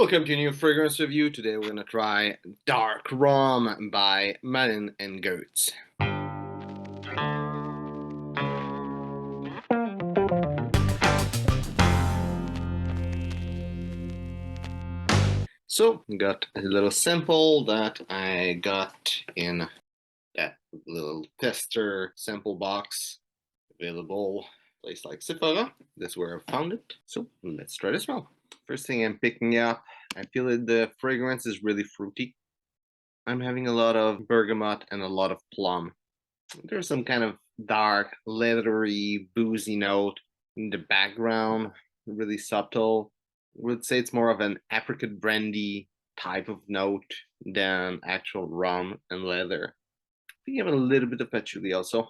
Welcome to a new fragrance review. Today we're gonna try Dark Rum by Malin+Goetz. So, got a little sample that I got in that little tester sample box available place like Sephora. That's where I found it. So, let's try the smell. First thing I'm picking up, I feel that the fragrance is really fruity. I'm having a lot of bergamot and a lot of plum. There's some kind of dark, leathery, boozy note in the background, really subtle. I would say it's more of an apricot brandy type of note than actual rum and leather. We have a little bit of patchouli also.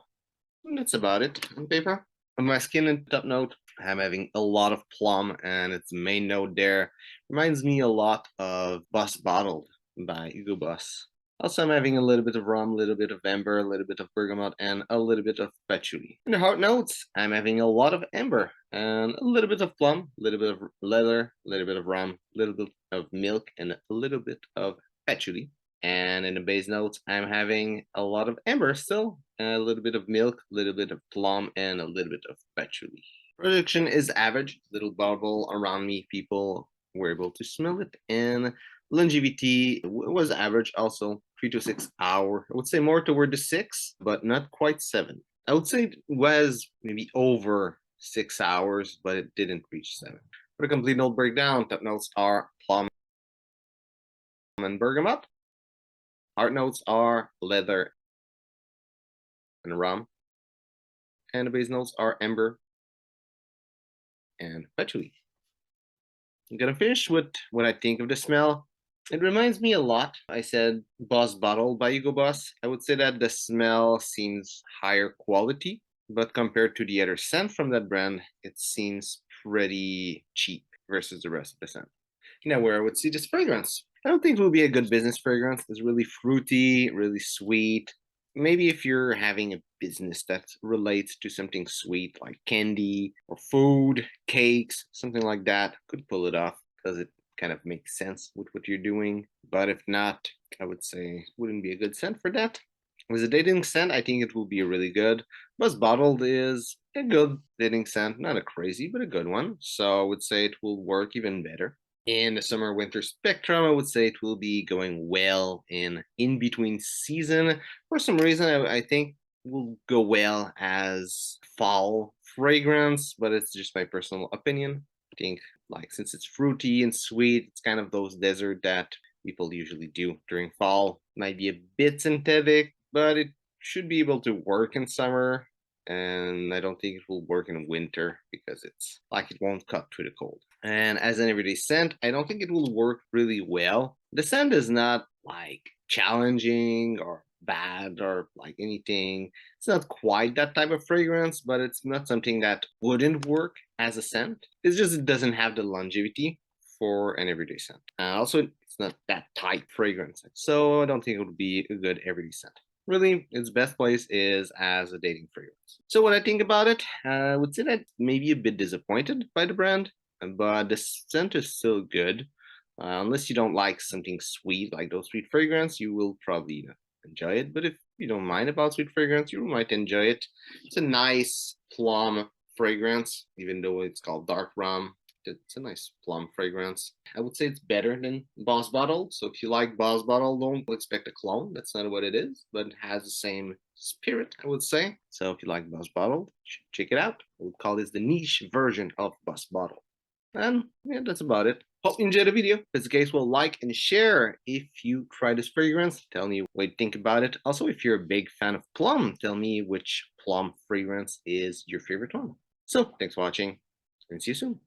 And that's about it on paper. On my skin and top note, I'm having a lot of plum, and its main note there reminds me a lot of Bus Bottled by Hugo Boss. Also, I'm having a little bit of rum, a little bit of amber, a little bit of bergamot, and a little bit of patchouli. In the heart notes, I'm having a lot of amber and a little bit of plum, a little bit of leather, a little bit of rum, a little bit of milk, and a little bit of patchouli. And in the base notes, I'm having a lot of amber still, a little bit of milk, a little bit of plum, and a little bit of patchouli. Production is average, little bubble around me, people were able to smell it, and longevity was average also, 3 to 6 hours. I would say more toward the 6, but not quite 7. I would say it was maybe over 6 hours, but it didn't reach 7. For the complete note breakdown, top notes are plum and bergamot. Heart notes are leather and rum. And the base notes are amber and patchouli. I'm gonna finish with what I think of the smell. It reminds me a lot. I said Boss Bottle by Hugo Boss. I would say that the smell seems higher quality, but compared to the other scent from that brand, it seems pretty cheap versus the rest of the scent. Now, where I would see this fragrance, I don't think it will be a good business fragrance. It's really fruity, really sweet. Maybe if you're having a business that relates to something sweet like candy or food, cakes, something like that, could pull it off because it kind of makes sense with what you're doing. But if not, I would say it wouldn't be a good scent for that. As a dating scent, I think it will be really good. Buzz Bottled is a good dating scent, not a crazy, but a good one. So I would say it will work even better. In the summer winter spectrum, I would say it will be going well in between season. For some reason, I think it will go well as fall fragrance, but it's just my personal opinion. I think like since it's fruity and sweet, it's kind of those desert that people usually do during fall. Might be a bit synthetic, but it should be able to work in summer. And I don't think it will work in winter because it's like it won't cut through the cold. And as an everyday scent, I don't think it will work really well. The scent is not like challenging or bad or like anything. It's not quite that type of fragrance, but it's not something that wouldn't work as a scent. It's just it doesn't have the longevity for an everyday scent. Also, it's not that tight fragrance, so I don't think it would be a good everyday scent. Really, its best place is as a dating fragrance. So what I think about it, I would say that maybe a bit disappointed by the brand, but the scent is still good. Unless you don't like something sweet, like those sweet fragrance, you will probably enjoy it. But if you don't mind about sweet fragrance, you might enjoy it. It's a nice plum fragrance, even though it's called dark rum. It's a nice plum fragrance. I would say it's better than Boss Bottle. So if you like Boss Bottle, don't expect a clone. That's not what it is, but it has the same spirit, I would say. So if you like Boss Bottle, check it out. I would call this the niche version of Boss Bottle. And yeah, that's about it. Hope you enjoyed the video. If it's the case, well, like and share if you try this fragrance. Tell me what you think about it. Also, if you're a big fan of plum, tell me which plum fragrance is your favorite one. So, thanks for watching, and see you soon.